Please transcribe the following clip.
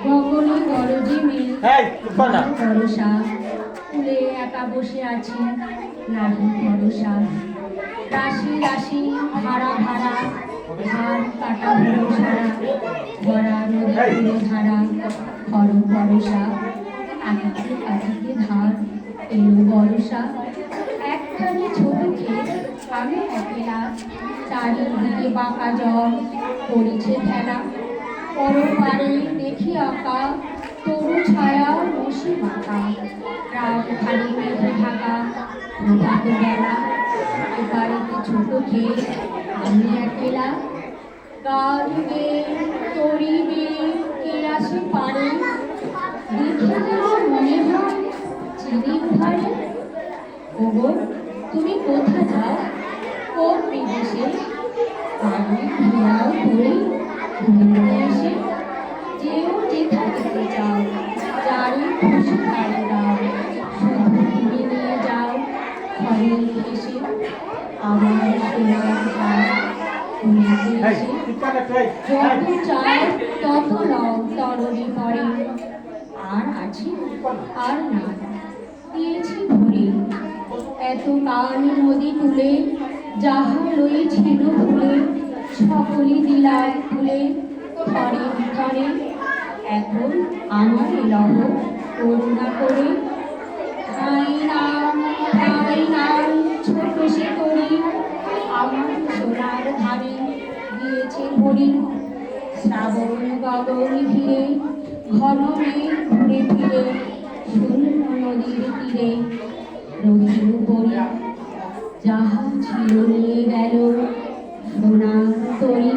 গগনে গরজি মেঘ ভরসা, কুলে একা বসে আছি নাহি ভরসা। রাশি রাশি ধারা ধারা, ধার কাটা ভরসা, ভরা নদী ধারা হর ভরসা। আকাশে আকাশে ধার এলো বরসা। একখানি ছোট ক্ষেত আমি একলা, চারিদিকে বাঁকা জল পড়েছে ভেলা। পরপারে দেখি আঁকা তরু ছায়া বসে বাঁকা, রাত খালি মেঘে ঢাকা প্রভাত বেলা। এবারেতে ছোট ক্ষেত আমি একলা, গান গে তরিবে কে আসে পারে, দেখে যেন মনে হয় চিনি ধারে। ওগো তুমি কোথা যাও, কোন বিদেশে, বাড়ি ঘেরাও করে ঘুরতে এসে। যেও যেথা যেতে চাও, যারে খুশি তারে দাও, শুধু তুমি নিয়ে যাও ঘরে এসে আমার সোনার ঘর ঘুরতে এসে। যত চাও তত লও তরণী পরে, আর আছে আর না দিয়েছি ভরে। এত কাল নদী তুলে যাহা লইছিল ভুলে, সকলই দিলাই তুলে ঘরে ঘরে। এখন আমার লহ করুণা করে, ঠাঁই নাম ছোট সে করি, আমার সোনার ধারে দিয়েছে ভরি। শ্রাবণ গগন ঘিরে ঘন মেঘ ঘুরে ফিরে, শূন্য নদীর তীরে রহিল পরি। যাহা ছিল নিয়ে গেল সোনার তরি।